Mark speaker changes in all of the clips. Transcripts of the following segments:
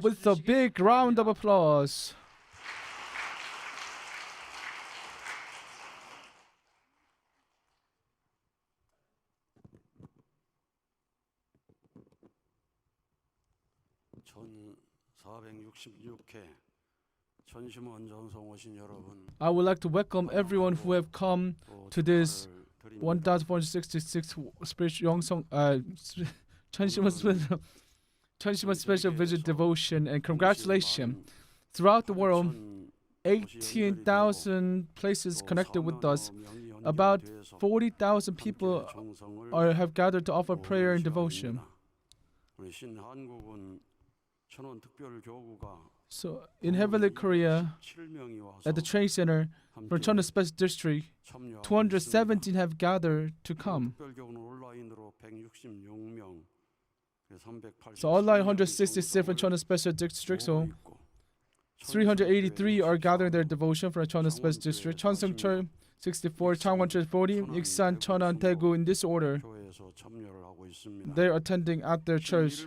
Speaker 1: with a big round of applause. I would like to welcome everyone who have come to this 1466 spiritual Yongsong Cheonshim special visit devotion, and congratulations. Throughout the world, 18,000 places connected with us. About 40,000 people have gathered to offer prayer and devotion. So in Heavenly Korea, at the training center for Cheonwon Special District, 217 have gathered to come. So online 166 from Cheonwon Special District, so 383 are gathering their devotion for Cheonwon Special District. Cheonsung Church 64, Changwon Church 40, Iksan, Cheonan, Daegu in this order. They are attending at their church.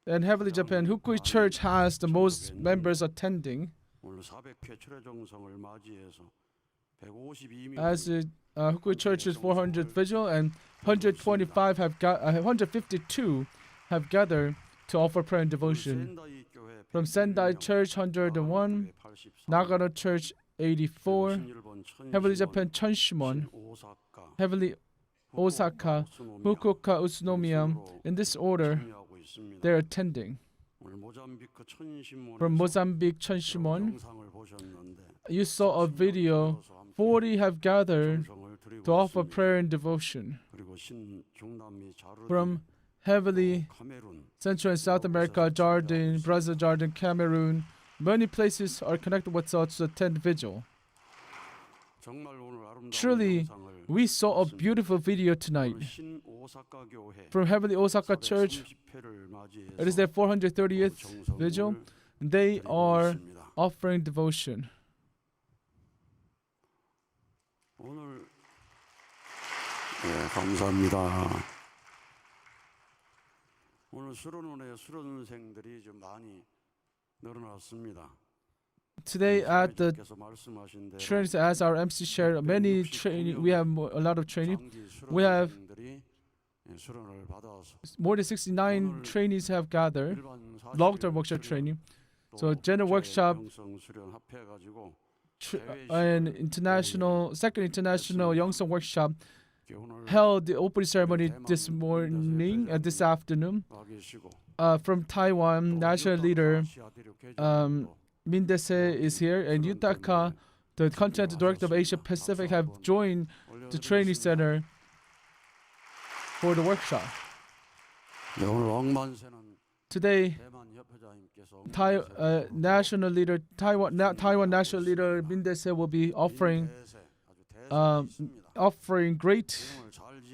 Speaker 1: And Heavenly Japan, Hukui Church has the most members attending. As Hukui Church is 400 vigil, and 152 have gathered to offer prayer and devotion. From Sendai Church 101, Nagano Church 84, Heavenly Japan Cheonshim Won, Heavenly Osaka, Fukuoka Utsunomiya, in this order they are attending. From Mozambique Cheonshim Won, you saw a video. 40 have gathered to offer prayer and devotion. From Heavenly Central and South America, Jordan, Brazil, Jordan, Cameroon, many places are connected with us to attend vigil. Truly, we saw a beautiful video tonight. From Heavenly Osaka Church, it is their 430th vigil. They are offering devotion.
Speaker 2: 감사합니다. 오늘 수련원에 수련생들이 좀 많이 늘어났습니다.
Speaker 1: Today at the training, as our MC shared, many training. We have a lot of training. We have more than 69 trainees have gathered, long-term workshop training. So general workshop and second international Yongsong workshop held the opening ceremony this morning and this afternoon. From Taiwan, national leader Min Dae-se is here, and Yutaka, the Continental Director of Asia Pacific, have joined the training center for the workshop. Today, Taiwan national leader Min Dae-se will be offering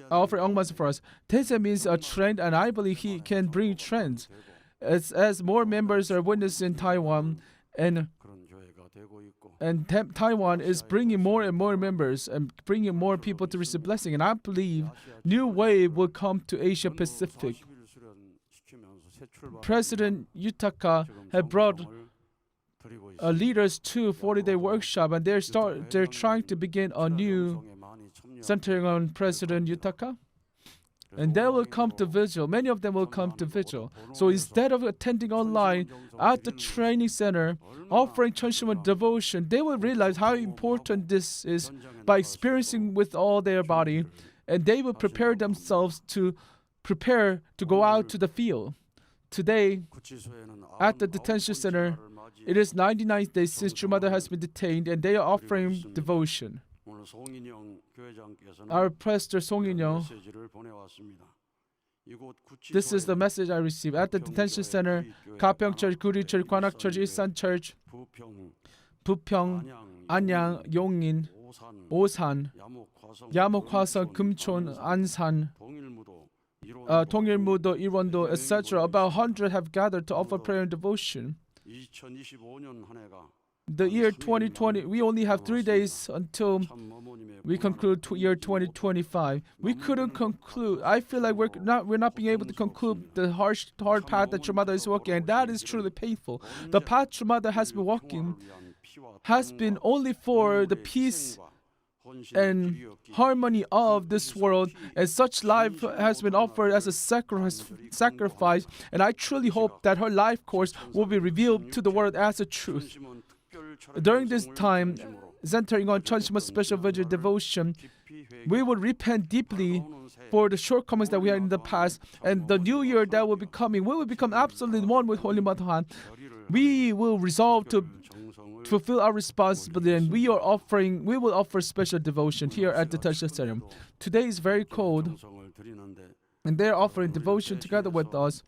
Speaker 1: ongmansu for us. Dae-se means a trend, and I believe he can bring trends. As more members are witnessed in Taiwan, and Taiwan is bringing more and more members and bringing more people to receive blessing. And I believe new wave will come to Asia Pacific. President Yutaka had brought leaders to 40-day workshop, and they're trying to begin a new centering on President Yutaka. And they will come to vigil. Many of them will come to vigil. So instead of attending online at the training center, offering Cheonshim Won devotion, they will realize how important this is by experiencing with all their body, and they will prepare themselves to go out to the field. Today, at the detention center, it is 99th day since Jumada has been detained, and they are offering devotion. Our pastor Song In-young, this is the message I received. At the detention center, Gapyeong Church, Guri Church, Gwanak Church, Ilsan Church, Bupyeong, Anyang, Yongin, Osan, Yamok, Hwaseong, Kumchon, Ansan, Dongilmudo, Ilwon-do, etc. About 100 have gathered to offer prayer and devotion. the year 2020, we only have 3 days until we conclude year 2025. We couldn't conclude. I feel like we're not being able to conclude the hard path that your mother is walking, and that is truly painful. The path your mother has been walking has been only for the peace and harmony of this world, and such life has been offered as a sacrifice, and I truly hope that her life course will be revealed to the world as a truth. During this time, centering on Cheonshim Won's special vigil devotion, we will repent deeply for the shortcomings that we had in the past, and the new year that will be coming, we will become absolutely one with Holy Mother Han. We will resolve to fulfill our responsibility, and we will offer special devotion here at the Teaching Center. Today is very cold, and they're offering devotion together with us.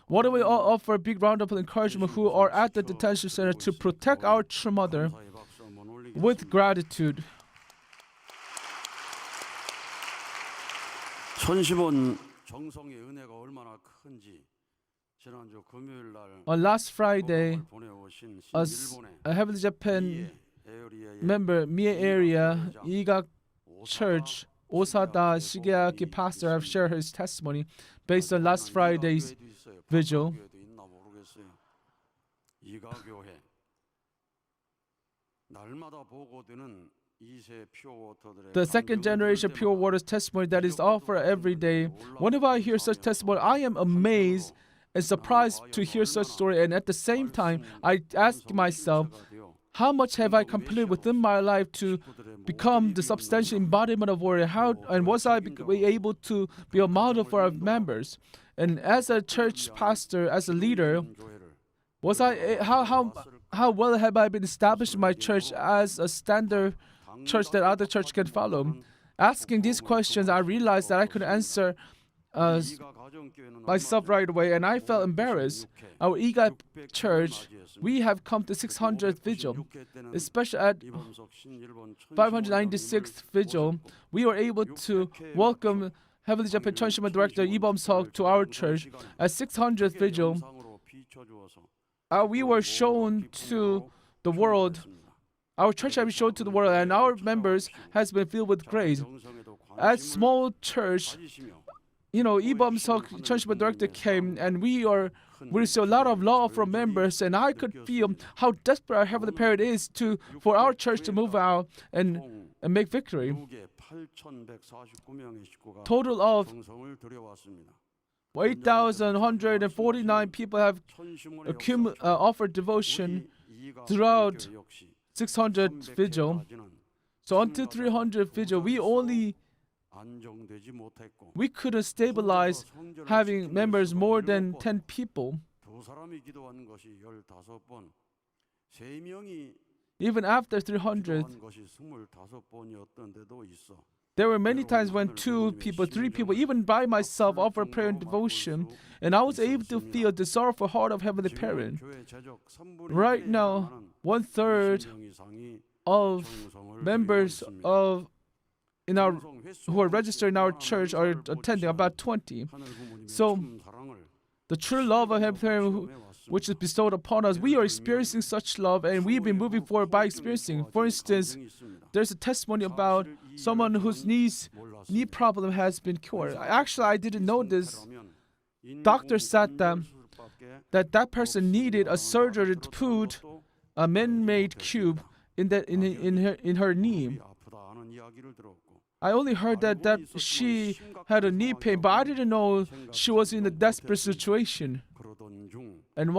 Speaker 1: Why don't we all offer a big round of encouragement who are at the detention center to protect our true mother with gratitude.
Speaker 2: 천심원 정성의 은혜가 얼마나 큰지 지난주 금요일 날
Speaker 1: On last Friday,
Speaker 2: 보내오신
Speaker 1: a Heavenly Japan member, Mie area, Igak Church, Osada Shigeaki pastor have shared his testimony based on last Friday's vigil.
Speaker 2: 이가교회 날마다 보고되는
Speaker 1: The second generation pure water's testimony that is offered every day. Whenever I hear such testimony, I am amazed and surprised to hear such story, and at the same time, I ask myself, how much have I completed within my life to become the substantial embodiment of water? How and was I able to be a model for our members? And as a church pastor, as a leader, was I how well have I been established in my church as a standard church that other church can follow? Asking these questions, I realized that I could answer myself right away, and I felt embarrassed. Our Iga church, we have come to 600th vigil, especially at 596th vigil. We were able to welcome Heavenly Japan Cheonshim Won Director Lee Bum-seok to our church. At 600th vigil, we were shown to the world. Our church has been shown to the world, and our members has been filled with grace. At small church, Lee Bum-seok, Cheonshim Won Director, came, and we received a lot of love from members, and I could feel how desperate our Heavenly Parent is for our church to move out and make victory. Total of 8,149 people have offered devotion throughout 600 vigil. So until 300 vigil, we couldn't stabilize having members more than 10 people. Even after 300, there were many times when 2 people, 3 people, even by myself, offered prayer and devotion, and I was able to feel the sorrowful heart of Heavenly Parent. Right now, 1/3 of members who are registered in our church are attending, about 20. So, the true love of Heavenly Parent, which is bestowed upon us, we are experiencing such love, and we've been moving forward by experiencing. For instance, there's a testimony about someone whose knee problem has been cured. Actually, I didn't know this. Doctor said that person needed a surgery to put a man-made cube in her knee. I only heard that she had a knee pain, but I didn't know she was in a desperate situation. And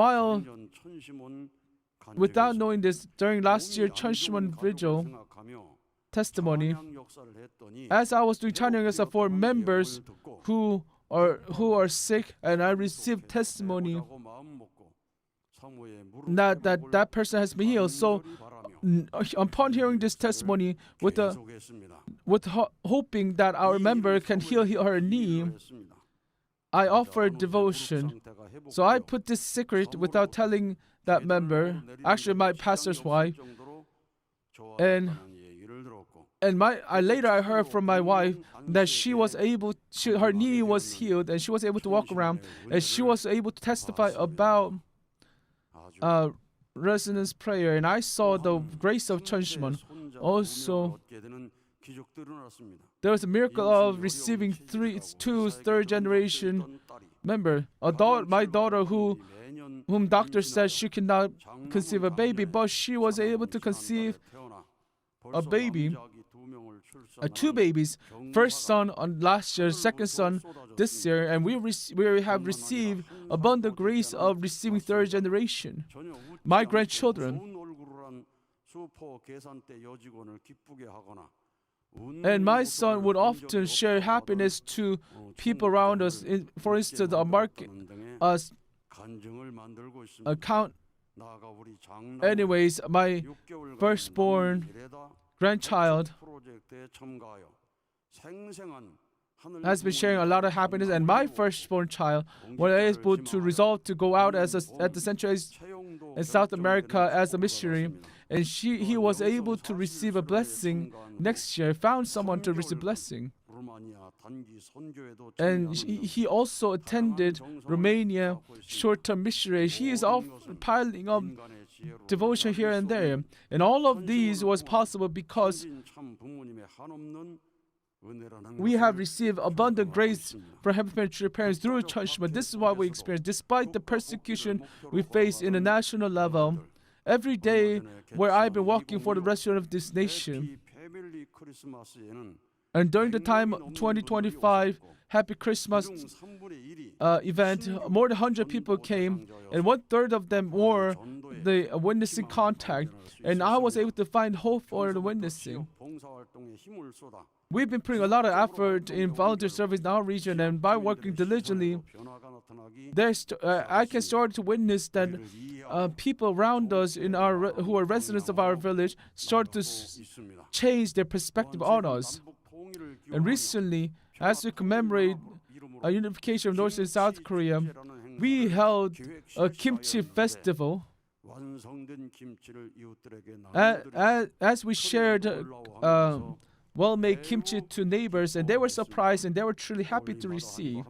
Speaker 1: without knowing this, during last year Cheonshim Won vigil testimony, as I was doing chanyeong for members who are sick, and I received testimony that person has been healed. So upon hearing this testimony, with hoping that our member can heal her knee, I offered devotion. So I put this secret without telling that member, actually my pastor's wife, and later I heard from my wife that her knee was healed, and she was able to walk around, and she was able to testify about resonance prayer, and I saw the grace of Cheonshim Won. Also, there was a miracle of receiving two third generation member. My daughter whom doctor said she cannot conceive a baby, but she was able to conceive a baby, two babies. First son on last year, second son this year, and we have received abundant grace of receiving third generation. My grandchildren. And my son would often share happiness to people around us. For instance, Anyways, my firstborn grandchild has been sharing a lot of happiness, and my firstborn child was able to resolve to go out at the Central East and South America as a missionary, and he was able to receive a blessing next year. Found someone to receive blessing, and he also attended Romania short-term missionary. He is piling up devotion here and there, and all of these was possible because we have received abundant grace from Heavenly parents through Cheonshim Won. This is what we experience. Despite the persecution we face in a national level, every day where I've been walking for the restoration of this nation, and during the time 2025 Happy Christmas event, more than 100 people came, and 1/3 of them were the witnessing contact, and I was able to find hope for the witnessing. We've been putting a lot of effort in volunteer service in our region, and by working diligently, I can start to witness that people around us who are residents of our village start to change their perspective on us. And recently, as we commemorate a unification of North and South Korea, we held a kimchi festival. As we shared well-made kimchi to neighbors, and they were surprised and they were truly happy to receive.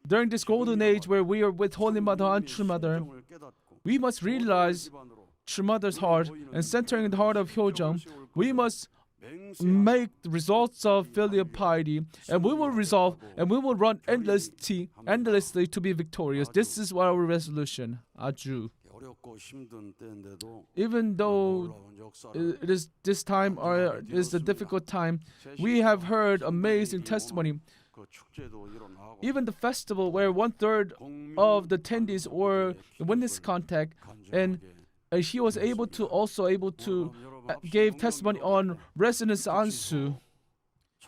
Speaker 1: During this golden age where we are with Holy Mother and True Mother, we must realize True Mother's heart, and centering in the heart of Hyojeong, we must make the results of filial piety, and we will resolve and we will run endlessly to be victorious. This is our resolution. Aju. Even though it is this time or is a difficult time, we have heard amazing testimony. Even the festival where 1/3 of the attendees were the witness contact, and he was able to give testimony on resonance ansu.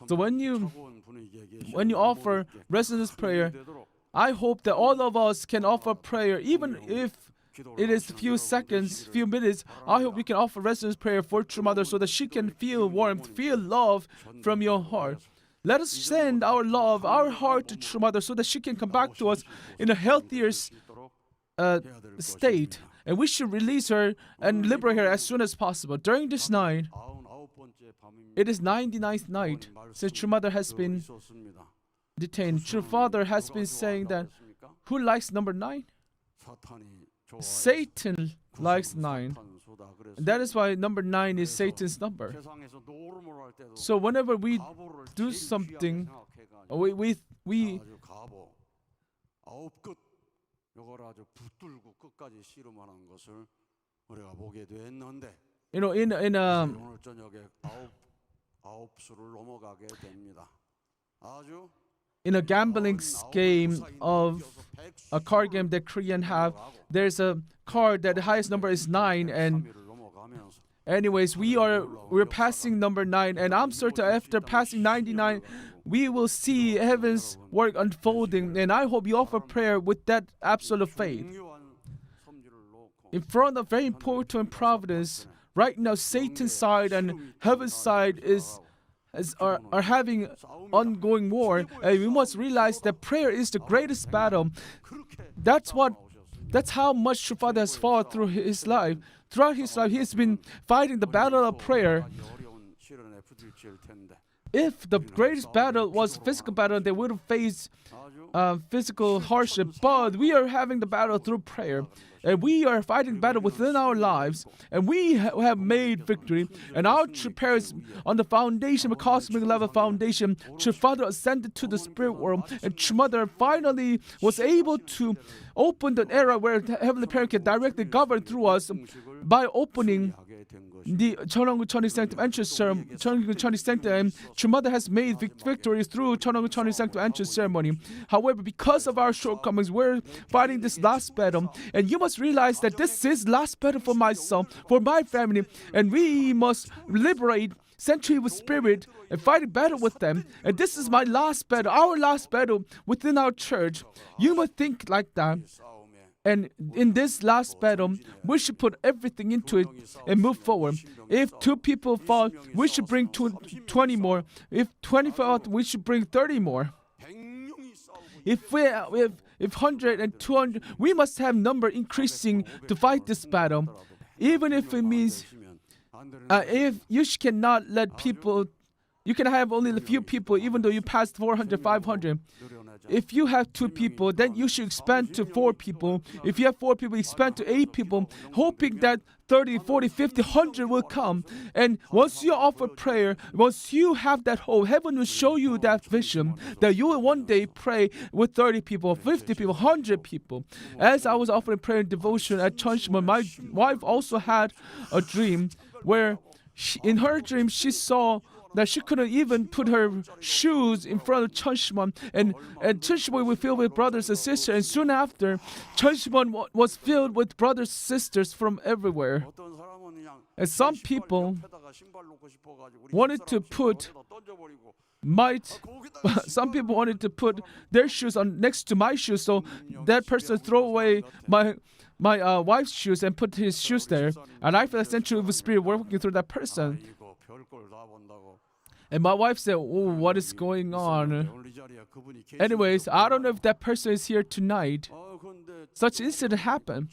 Speaker 1: So when you offer resonance prayer, I hope that all of us can offer prayer, even if it is a few seconds, few minutes. I hope we can offer resonance prayer for True Mother so that she can feel warmth, feel love from your heart. Let us send our love, our heart to True Mother so that she can come back to us in a healthier state. And we should release her and liberate her as soon as possible. During this night, it is 99th night since True Mother has been detained. True Father has been saying that, who likes number 9? Satan likes 9. And that is why number 9 is Satan's number. So whenever we do something, we in a gambling game of a card game that Korean have, there's a card that the highest number is 9, and anyways, we're passing number 9, and I'm certain after passing 99, we will see heaven's work unfolding, and I hope you offer prayer with that absolute faith. In front of very important providence, right now Satan's side and heaven's side are having ongoing war, and we must realize that prayer is the greatest battle. That's how much True Father has fought through his life. Throughout his life, he has been fighting the battle of prayer. If the greatest battle was physical battle, they would have faced physical hardship. But we are having the battle through prayer. and we are fighting battle within our lives, and we have made victory, and our true parents on the foundation, the cosmic level foundation, true Father ascended to the spirit world, and true Mother finally was able to open the era where the Heavenly Parent can directly govern through us by opening the Cheonshim Won Sanctum entrance ceremony. Cheonshim Won Sanctum, true Mother has made victory through Cheonshim Won Sanctum entrance ceremony. However, because of our shortcomings, we're fighting this last battle, and you must realize that this is last battle for myself, for my family, and we must liberate century with spirit and fight a battle with them. And this is my last battle, our last battle within our church. You must think like that. And in this last battle, we should put everything into it and move forward. If 2 people fall, we should bring 20 more. If 20 fall, we should bring 30 more. If 100 and 200, we must have number increasing to fight this battle. Even if it means, if you cannot let people, you can have only a few people, even though you passed 400, 500. If you have 2 people, then you should expand to 4 people. If you have 4 people, expand to 8 people, hoping that 30, 40, 50, 100 will come. And once you offer prayer, once you have that hope, heaven will show you that vision that you will one day pray with 30 people, 50 people, 100 people. As I was offering prayer and devotion at Cheonshim Won, my wife also had a dream where in her dream she saw that she couldn't even put her shoes in front of Cheonshim Won, and Cheonshim Won was filled with brothers and sisters, and soon after, Cheonshim Won was filled with brothers and sisters from everywhere. And some people wanted to put some people wanted to put their shoes on next to my shoes, so that person throw away my wife's shoes and put his shoes there, and I felt a century of the spirit working through that person. And my wife said, "Oh, what is going on?" Anyways, I don't know if that person is here tonight. Such incident happened.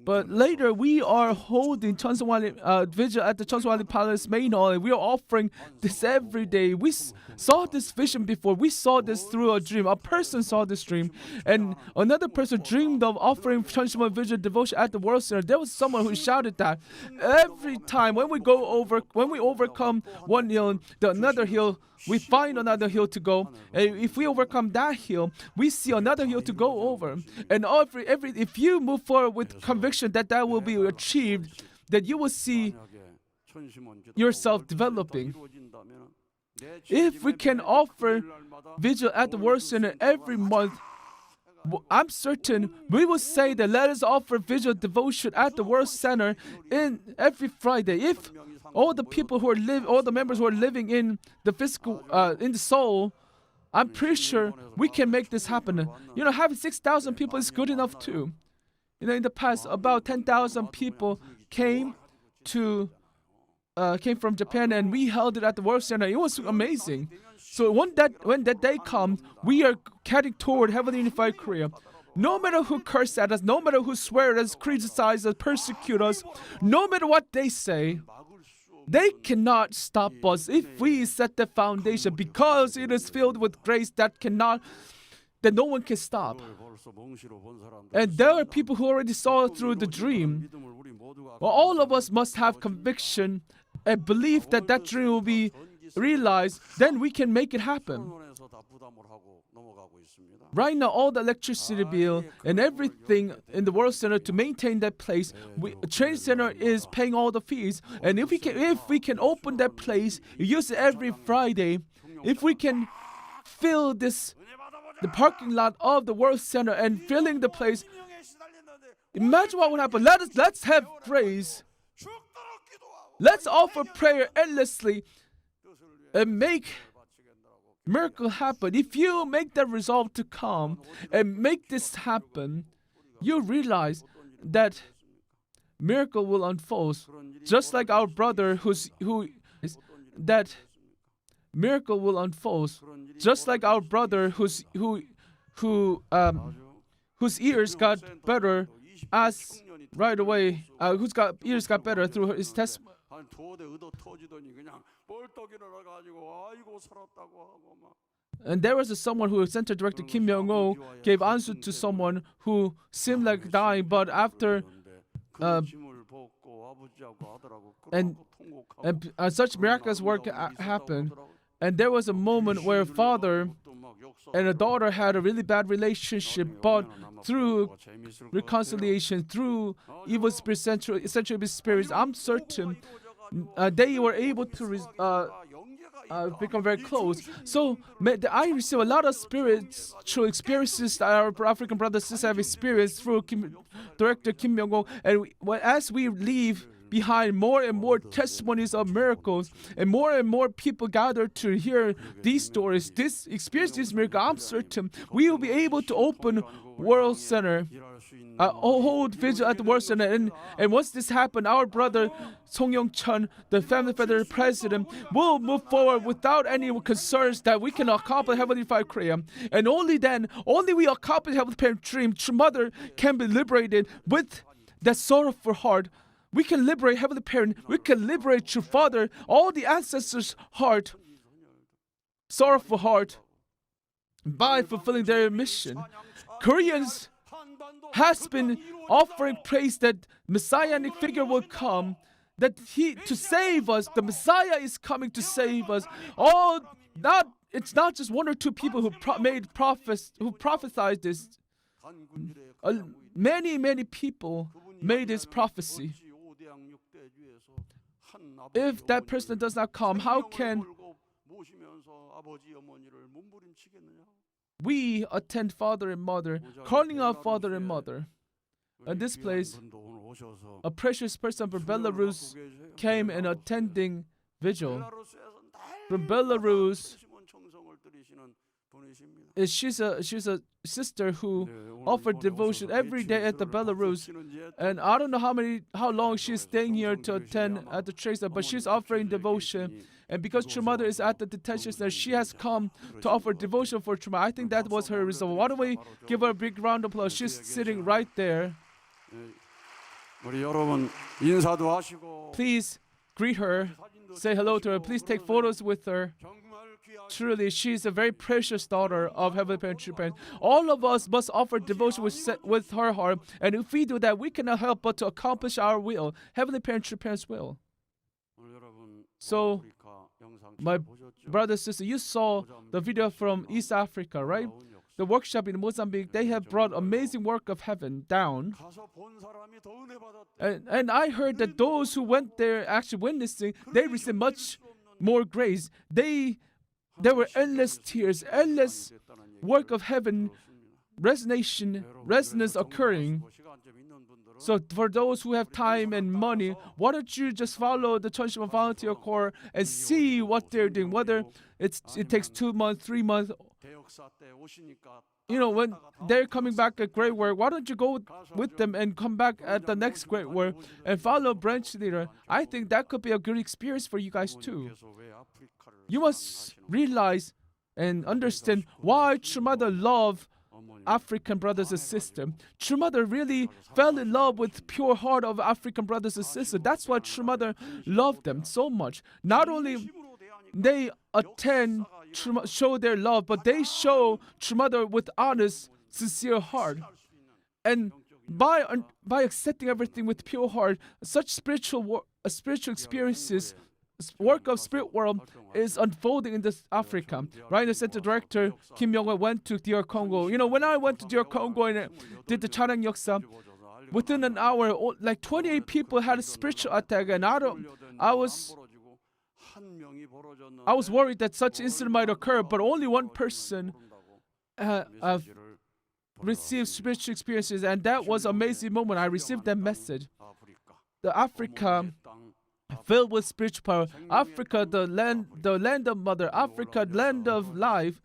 Speaker 1: But later, we are holding Cheonshim Won vigil at the Cheonshim Won Palace main hall, and we are offering this every day. We saw this vision before. We saw this through a dream. A person saw this dream, and another person dreamed of offering Cheonshim Won vigil devotion at the World Center. There was someone who shouted that every time when we overcome one hill, another hill. We find another hill to go, and if we overcome that hill, we see another hill to go over. And if you move forward with conviction that will be achieved, that you will see yourself developing. If we can offer vigil at the World Center every month, I'm certain we will say that let us offer vigil devotion at the World Center in every Friday. If all the people all the members who are living in the physical, in the soul, I'm pretty sure we can make this happen. Having 6,000 people is good enough too. In the past, about 10,000 people came from Japan, and we held it at the World Center. It was amazing. So when that day comes, we are heading toward Heavenly Unified Korea. No matter who curse at us, no matter who swear at us, criticize us, persecute us, no matter what they say, they cannot stop us if we set the foundation, because it is filled with grace that no one can stop. And there are people who already saw through the dream. Well, all of us must have conviction and belief that dream will be realized, then we can make it happen. Right now, all the electricity bill and everything in the World Center to maintain that place, Trade Center is paying all the fees. And if we can open that place, use it every Friday, if we can fill the parking lot of the World Center and filling the place, imagine what would happen. Let's have praise. Let's offer prayer endlessly and make miracle happen. If you make that resolve to come and make this happen, you realize that miracle will unfold. Just like our brother miracle will unfold. Just like our brother whose ears got better as right away, whose ears got better through his testimony. And there was someone who center director Kim Myung-ho gave answer to someone who seemed like dying, but after and such miraculous work happened. And there was a moment where father and a daughter had a really bad relationship, but through reconciliation, through evil spirits, essentially spirits, I'm certain they were able to become very close. So I receive a lot of spiritual experiences that our African brothers and sisters have experienced through director Kim Myung-ho. And as we leave behind more and more testimonies of miracles, and more people gather to hear these stories, experience this miracle, I'm certain we will be able to open World Center, hold vigil at the World Center. And once this happens, our brother Song Yong-chun, the Family Federation president, will move forward without any concerns that we can accomplish Heavenly Father Korea. And only then, only we accomplish Heavenly Parent dream, true mother can be liberated with that sorrowful heart. We can liberate Heavenly Parent. We can liberate True Father, all the ancestors' heart, sorrowful heart, by fulfilling their mission. Koreans has been offering praise that Messianic figure will come, that to save us. The Messiah is coming to save us. It's not just one or two people who prophesied this. Many people made this prophecy. If that person does not come, how can we attend father and mother, calling out father and mother? In this place, a precious person from Belarus came and attending vigil. From Belarus, she's a sister who offered devotion every day at the Belarus, and I don't know how long she's staying here to attend at the church, but she's offering devotion. And because True Mother is at the detention center, she has come to offer devotion for True Mother. I think that was her resolve. Why don't we give her a big round of applause? She's sitting right there. Please greet her, say hello to her. Please take photos with her. Truly, she is a very precious daughter of Heavenly Parent, True Parent. All of us must offer devotion with her heart, and if we do that, we cannot help but to accomplish our will, Heavenly Parent, True Parent's will. So, my brother, sister, you saw the video from East Africa, right? The workshop in Mozambique, they have brought amazing work of heaven down. And I heard that those who went there actually witnessing, they received much more grace. There were endless tears, endless work of heaven, resonance occurring. So for those who have time and money, why don't you just follow the Cheonshim Won Volunteer Corps and see what they're doing, whether it takes 2 months, 3 months. When they're coming back at Great Work, why don't you go with them and come back at the next Great Work and follow branch leader? I think that could be a good experience for you guys too. You must realize and understand why True Mother loved African brothers and sisters. True Mother really fell in love with pure heart of African brothers and sisters. That's why True Mother loved them so much. Not only they show their love, but they show True Mother with honest, sincere heart. And by accepting everything with pure heart, such spiritual experiences, work of spirit world is unfolding in this Africa. Right, the center director Kim Myung-ho went to DR Congo. When I went to DR Congo and did the Chanang Yoksa, within an hour, like 28 people had a spiritual attack, and I was worried that such incident might occur, but only one person received spiritual experiences, and that was an amazing moment. I received that message. The Africa filled with spiritual power. Africa, the land of mother. Africa, land of life.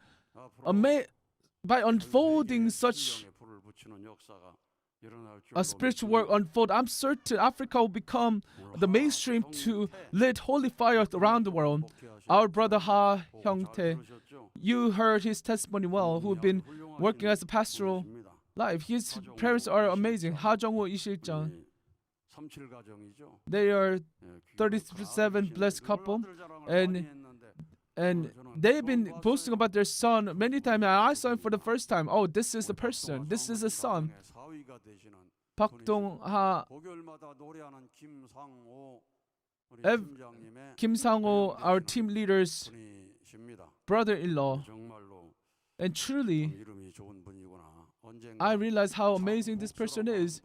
Speaker 1: By unfolding such a spiritual work unfold, I'm certain Africa will become the mainstream to lit holy fire around the world. Our brother Ha Hyung-tae, you heard his testimony well, who've been working as a pastoral life. His parents are amazing. Ha Jung-ho, Ishil-jang. They are 37 blessed couple, and And they've been boasting about their son many times. And I saw him for the first time. Oh, this is the person. This is the son. Park Dong-ha, Kim Sang-ho, our team leader's brother-in-law. And truly, I realize how amazing this person is.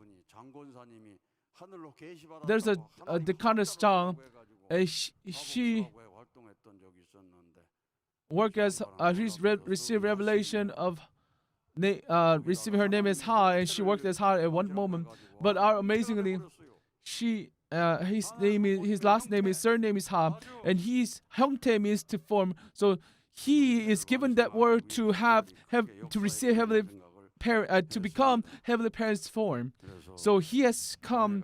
Speaker 1: There's a deaconess Chang, and she worked as received revelation of receiving her name as Ha, and she worked as Ha at one moment. But amazingly, his last name, his surname is Ha, and his Hyungtae means to form. So he is given that word to to receive heavenly to become heavenly parents' form. So he has come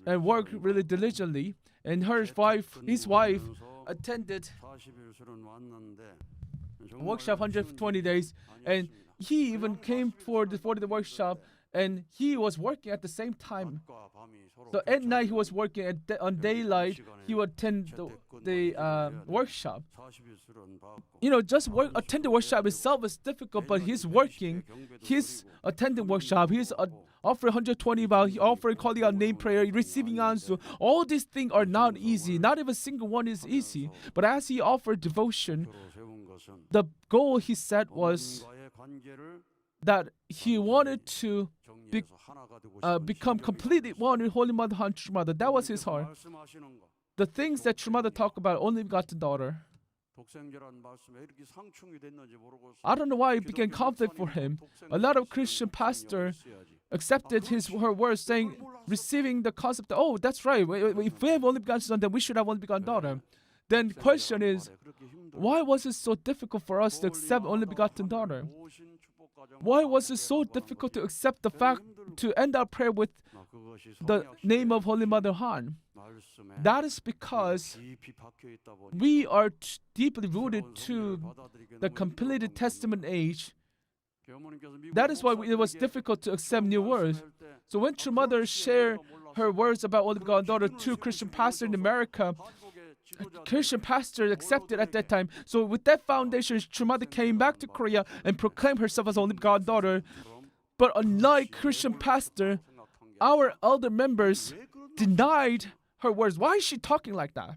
Speaker 1: and worked really diligently, and his wife attended workshop 120 days, and he even came for the workshop, and he was working at the same time. So at night he was working, on daylight he would attend the workshop. Just attend the workshop itself is difficult, but he's attending workshop, he's offering 120 vow, he offering calling out name prayer, receiving answer. All these things are not easy. Not even a single one is easy. But as he offered devotion, the goal he set was that he wanted to become completely one with Holy Mother Han, True Mother. That was his heart. The things that True Mother talked about, only begotten daughter. I don't know why it became conflict for him. A lot of Christian pastors accepted her words, saying, receiving the concept that, oh, that's right. If we have only begotten son, then we should have only begotten daughter. Then the question is, why was it so difficult for us to accept only begotten daughter? Why was it so difficult to accept the fact to end our prayer with the name of Holy Mother Han? That is because we are deeply rooted to the completed Testament age. That is why it was difficult to accept new words. So when True Mother shared her words about only begotten daughter to Christian pastor in America, Christian pastors accepted at that time. So with that foundation, True Mother came back to Korea and proclaimed herself as only begotten daughter. But unlike Christian pastor, our elder members denied her words. Why is she talking like that?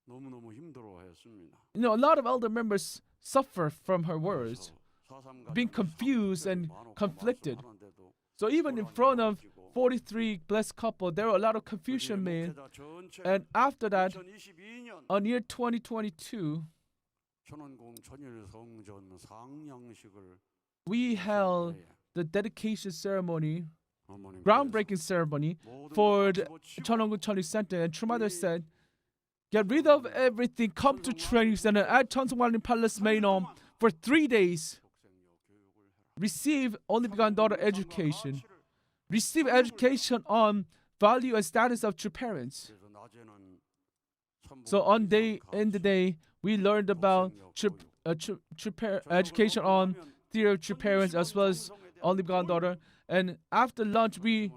Speaker 1: A lot of elder members suffer from her words, being confused and conflicted. So even in front of 43 blessed couple, there were a lot of confusion made. And after that, on year 2022, we held the dedication ceremony, groundbreaking ceremony for the Cheonshim Training Center. And True Mother said, get rid of everything, come to training center at Cheonshim Won Palace main home for 3 days. Receive only begotten daughter education. Receive education on value and status of true parents. So in the day, we learned about education on theory of true parents as well as only begotten daughter. And after lunch, we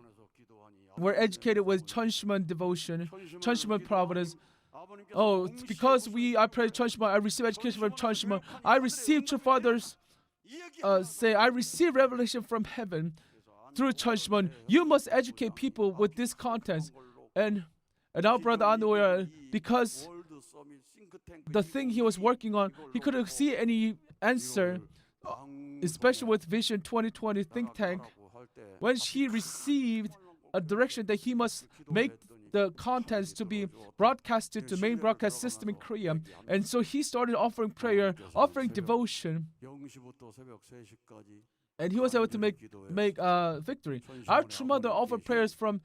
Speaker 1: were educated with Cheonshim Won devotion, Cheonshim Won providence. Oh, because I prayed Cheonshim Won, I received education from Cheonshim Won. I received True Father's I received revelation from heaven through Cheonshim Won. You must educate people with this content. And our brother Anoya, because the thing he was working on, he couldn't see any answer, especially with Vision 2020 think tank. When he received a direction that he must make the contents to be broadcasted to main broadcast system in Korea, and so he started offering prayer, offering devotion, and he was able to make victory. Our True Mother offered prayers from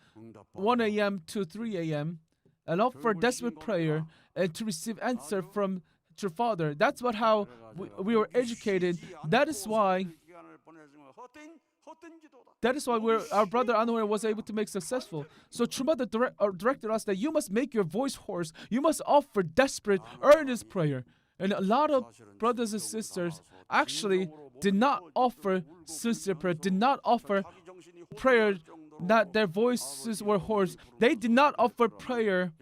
Speaker 1: 1 a.m. to 3 a.m. and offered desperate prayer and to receive answer from True Father. That's how we were educated. That is why our brother Anohara was able to make successful. So True Mother directed us that you must make your voice hoarse. You must offer desperate, earnest prayer. And a lot of brothers and sisters actually did not offer sincere prayer, did not offer prayer that their voices were hoarse. They did not offer prayer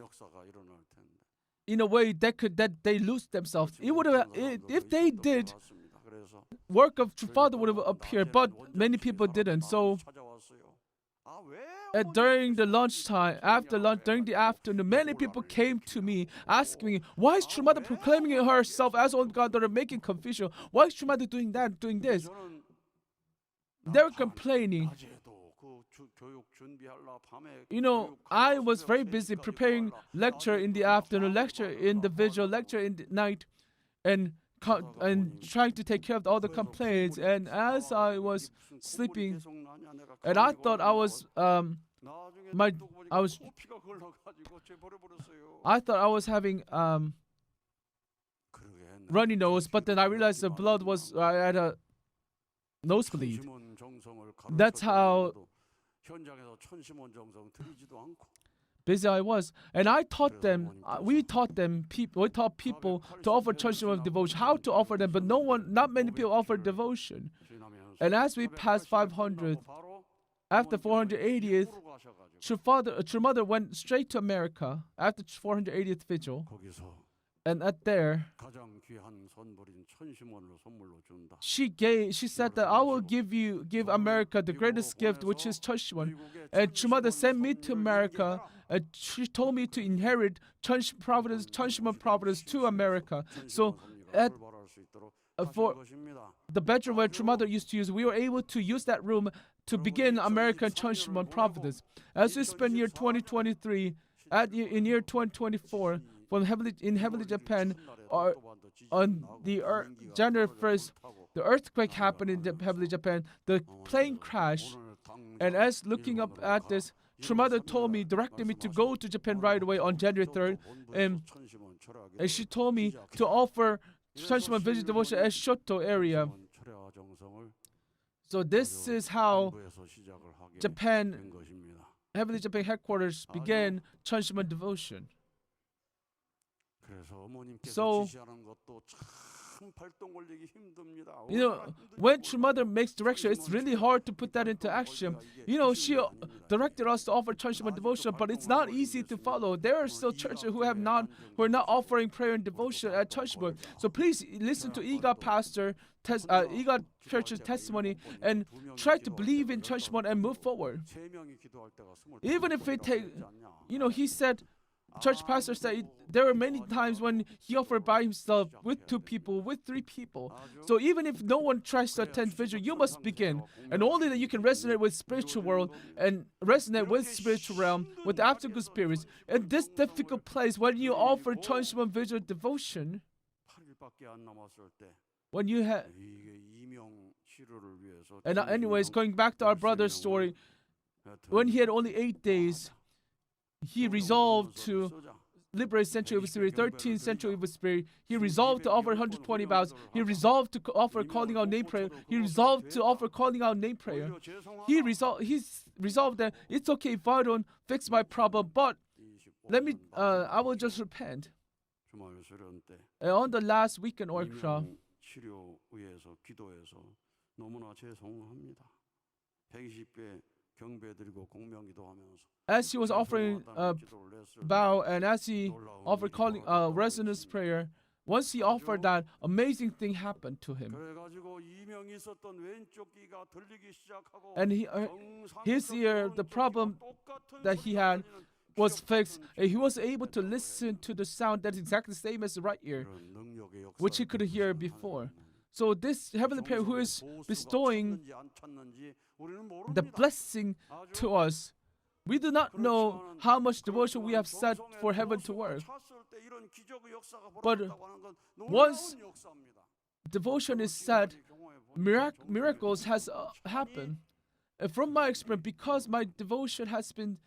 Speaker 1: in a way that they lose themselves. It would have if they did, work of True Father would have appeared, but many people didn't. So during the lunchtime, after lunch, during the afternoon, many people came to me asking me, why is True Mother proclaiming herself as own God that are making confusion? Why is True Mother doing that, doing this? They were complaining. I was very busy preparing lecture in the afternoon, lecture in the vigil, lecture in the night, and trying to take care of all the complaints. And as I was sleeping, and I thought I was having runny nose, but then I realized the blood was I had a nosebleed. That's how busy I was, and I taught them. We taught people to offer Cheonshim Won devotion, how to offer them, but not many people offer devotion. And as we passed 500, after 480th, True Mother went straight to America after 480th vigil, and she said that I will give America the greatest gift, which is Cheonshim Won. And True Mother sent me to America, and she told me to inherit Cheonshim Won Providence to America. So for the bedroom where True Mother used to use, we were able to use that room to begin American Cheonshim Won Providence. As we spend year 2023, in year 2024, in heavenly Japan, on the January 1st, the earthquake happened in heavenly Japan. The plane crashed, and as looking up at this, True Mother directed me to go to Japan right away on January 3rd, and she told me to offer Cheonshim Won Vision Devotion at Shoto area. So this is how Heavenly Japan headquarters began Cheonshim Won devotion. So, when True Mother makes direction, it's really hard to put that into action. She directed us to offer Cheonshim Won devotion, but it's not easy to follow. There are still churches who are not offering prayer and devotion at Cheonshim Won. So please listen to EGOT Church's testimony and try to believe in Cheonshim Won and move forward. Even if it takes, he said. Church pastor said there were many times when he offered by himself, with 2 people, with 3 people. So even if no one tries to attend vigil, you must begin. And only that you can resonate with spiritual world and resonate with spiritual realm, with the afterglow spirits. In this difficult place, when you offer Cheonshim Won vigil devotion, when you have... And anyways, going back to our brother's story, when he had only 8 days, he resolved to liberate century evil spirit, 13th century evil spirit. He resolved to offer 120 vows. He resolved to offer calling out name prayer. He resolved to offer calling out name prayer. He's resolved that it's okay if I don't fix my problem, but I will just repent. And on the last weekend workshop, as he was offering a vow and as he offered calling resonance prayer, once he offered that, amazing thing happened to him. And his ear, the problem that he had was fixed, and he was able to listen to the sound that's exactly the same as the right ear, which he could hear before. So this heavenly parent who is bestowing the blessing to us, we do not know how much devotion we have set for heaven to work. But once devotion is set, miracles has happened. And from my experience, because my devotion has been,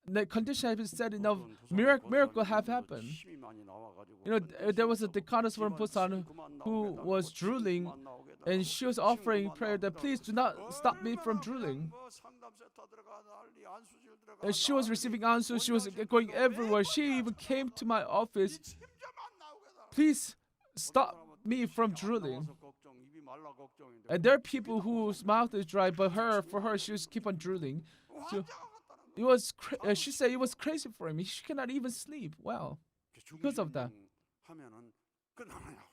Speaker 1: the condition has been set enough, miracle have happened. There was a deaconess from Busan who was drooling, and she was offering prayer that please do not stop me from drooling. And she was receiving answers. She was going everywhere. She even came to my office. Please stop me from drooling. And there are people whose mouth is dry, but for her, she just keep on drooling. So she said it was crazy for him. She cannot even sleep. Wow. because of that.
Speaker 2: 하면은 끝나느냐고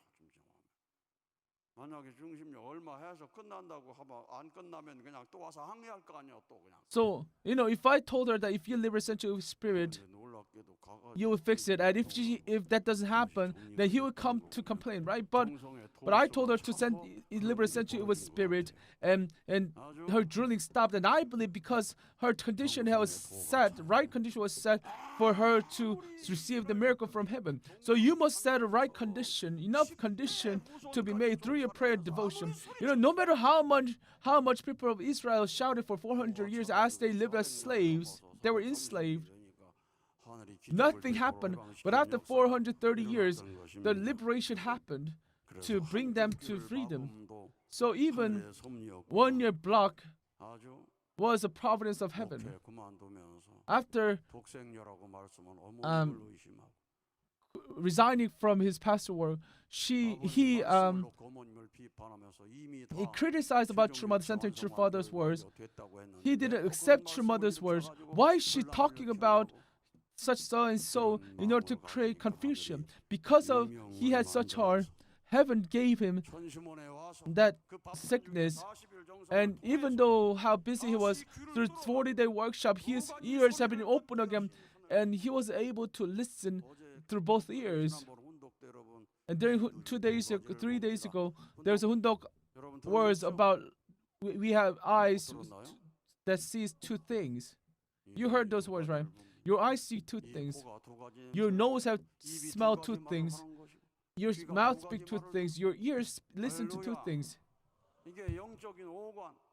Speaker 2: 만약에 중심력 얼마 해서 끝난다고 하면 안 끝나면 그냥 또 와서 항의할 거 아니야 또 그냥.
Speaker 1: So, if I told her that if you live essential spirit, you will fix it, and if that doesn't happen, then he will come to complain, right? But I told her to send live essential with spirit, and her drooling stopped, and I believe because her condition was set, right condition was set for her to receive the miracle from heaven. So you must set a right condition, enough condition to be made through your prayer devotion. No matter how much people of Israel shouted for 400 years as they lived as slaves, they were enslaved. Nothing happened, but after 430 years, the liberation happened to bring them to freedom. So even 1 year block was a providence of heaven. After resigning from his pastor work, he criticized about True Mother centering True Father's words. He didn't accept True Mother's words. Why is she talking about such so and so in order to create confusion? Because of he had such heart, heaven gave him that sickness. And even though how busy he was through 40-day workshop, his ears have been open again, and he was able to listen through both ears. And during 3 days ago, there's a hundok words about we have eyes that sees two things. You heard those words, right? Your eyes see two things. Your nose have smell two things. Your mouth speak two things. Your ears listen to two things.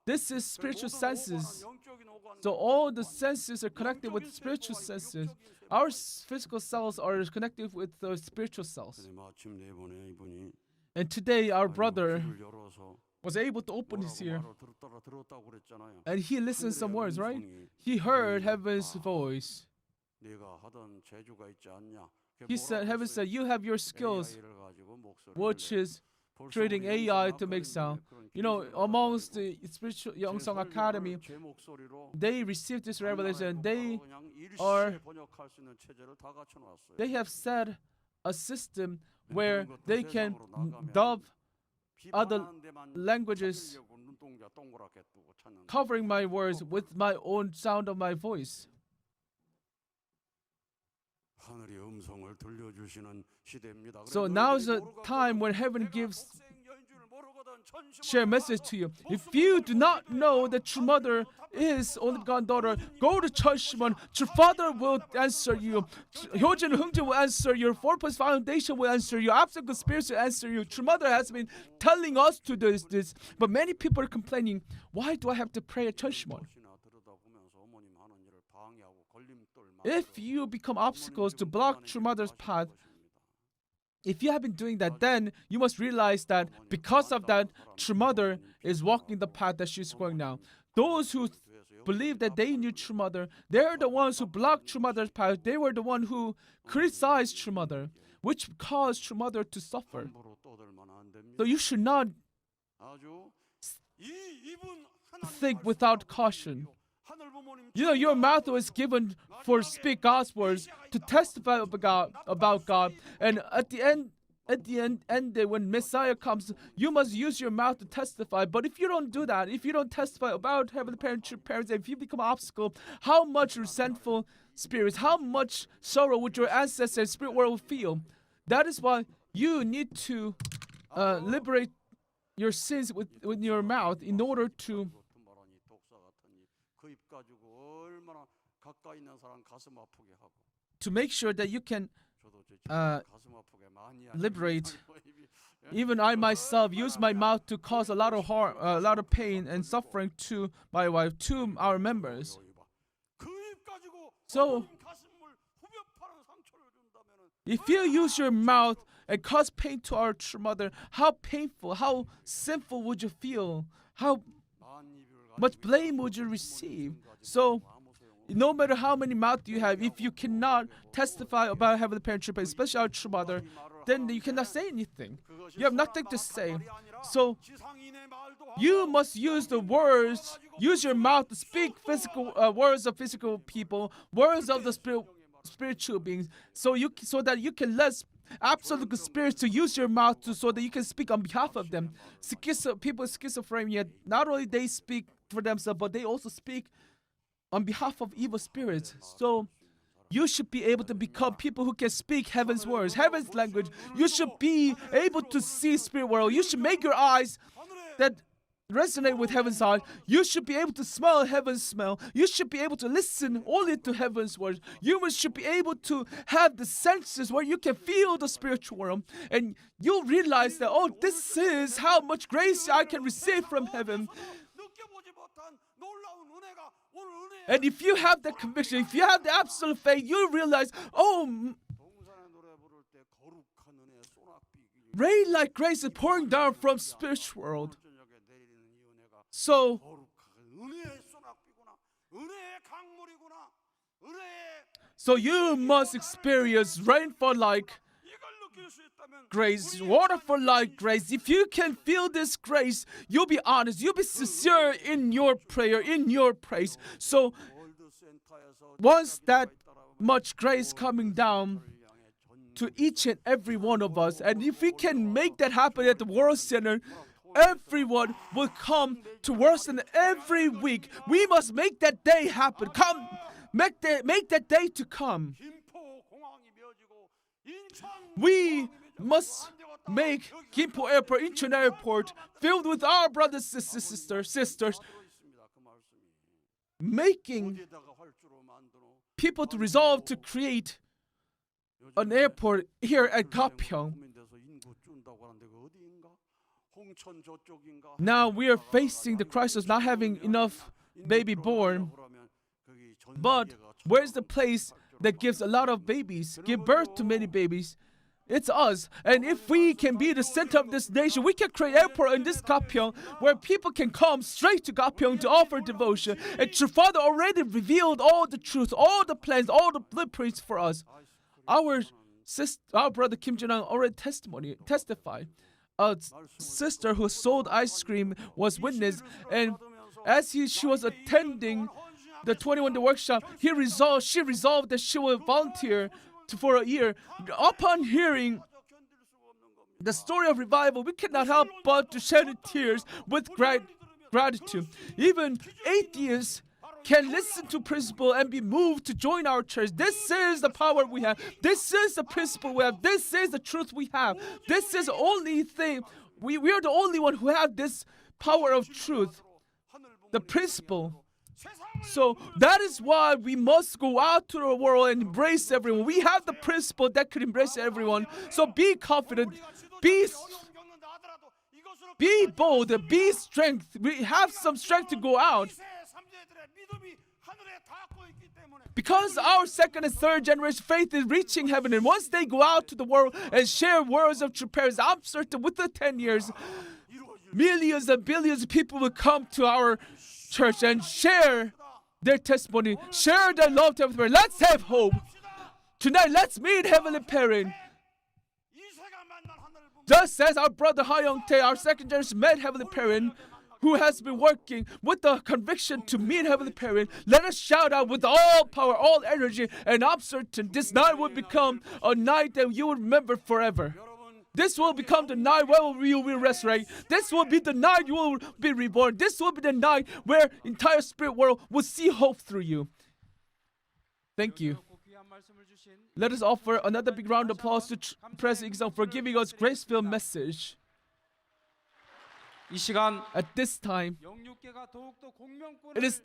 Speaker 1: This is spiritual senses. So all the senses are connected with spiritual senses. Our physical cells are connected with the spiritual cells. And today our brother was able to open his ear. And he listened some words, right? He heard heaven's voice. He said, heaven said, you have your skills, which is creating AI to make sound. Amongst the spiritual Youngsong Academy, they received this revelation. They have set a system where they can dub other languages, covering my words with my own sound of my voice. So now is the time when heaven share a message to you. If you do not know that True Mother is only begotten daughter, go to Cheonshim Won. True Father will answer you. Hyojin Hungji will answer you. Four-Point Foundation will answer you. Obstacle Spirits will answer you. True Mother has been telling us to do this, but many people are complaining, why do I have to pray at Cheonshim Won? If you become obstacles to block True Mother's path, if you have been doing that, then you must realize that because of that, True Mother is walking the path that she's going now. Those who believe that they knew True Mother, they're the ones who blocked True Mother's path. They were the one who criticized True Mother, which caused True Mother to suffer. So you should not think without caution. Your mouth was given for speak God's words, to testify about God. And at the end, when Messiah comes, you must use your mouth to testify. But if you don't do that, if you don't testify about Heavenly Parents, if you become an obstacle, how much resentful spirits, how much sorrow would your ancestors, spirit world feel? That is why you need to liberate your sins with your mouth in order to make sure that you can liberate. Even I myself use my mouth to cause a lot of harm, a lot of pain and suffering to my wife, to our members. So, if you use your mouth and cause pain to our True Mother, how painful, how sinful would you feel? How much blame would you receive? So, no matter how many mouths you have, if you cannot testify about Heavenly Parent, especially our True Mother, then you cannot say anything. You have nothing to say. So, you must use the words, use your mouth to speak physical words of physical people, words of the spirit spiritual beings, so that you can let absolute spirits to use your mouth so that you can speak on behalf of them. People with schizophrenia, not only they speak for themselves, but they also speak on behalf of evil spirits. So you should be able to become people who can speak heaven's words, heaven's language. You should be able to see spirit world. You should make your eyes that resonate with heaven's eye. You should be able to smell heaven's smell. You should be able to listen only to heaven's words. You should be able to have the senses where you can feel the spiritual world. And you'll realize that, oh, this is how much grace I can receive from heaven. And if you have that conviction, if you have the absolute faith, you realize, oh, rain like grace is pouring down from spiritual world. So you must experience rainfall like grace, waterfall like grace. If you can feel this grace, you'll be honest, you'll be sincere in your prayer, in your praise. So once that much grace coming down to each and every one of us, and if we can make that happen at the World Center, everyone will come to World Center every week. We must make that day happen. Come, make that day to come. We must make Gimpo Airport, Incheon Airport, filled with our brothers and sisters, making people to resolve to create an airport here at Gapyeong. Now we are facing the crisis not having enough baby born. But where's the place that gives a lot of babies, give birth to many babies? It's us. And if we can be the center of this nation, we can create an airport in this Gapyeong where people can come straight to Gapyeong to offer devotion. And True Father already revealed all the truth, all the plans, all the blueprints for us. Our brother Kim Jong-un already testified. A sister who sold ice cream was witness, and as she was attending the 21-day workshop, she resolved that she will volunteer for a year. Upon hearing the story of revival, we cannot help but to shed tears with gratitude. Even atheists can listen to principle and be moved to join our church. This is the power we have. This is the principle we have. This is the truth we have. This is the only thing. We are the only one who have this power of truth, the principle. So that is why we must go out to the world and embrace everyone. We have the principle that could embrace everyone. So be confident, be bold, be strength. We have some strength to go out. Because our second and third generation faith is reaching heaven, and once they go out to the world and share words of true prayers, I'm certain within 10 years, millions and billions of people will come to our church and share their testimony, share their love to everyone. Let's have hope. Tonight, let's meet Heavenly Parent. Just as our brother Ha Young-tae, our second generation, met Heavenly Parent, who has been working with the conviction to meet Heavenly Parent, let us shout out with all power, all energy, and I'm certain this night will become a night that you will remember forever. This will become the night where you will resurrect. This will be the night you will be reborn. This will be the night where entire spirit world will see hope through you. Thank you. Let us offer another big round of applause to President Ik-sung for giving us grace-filled message. At this time, it is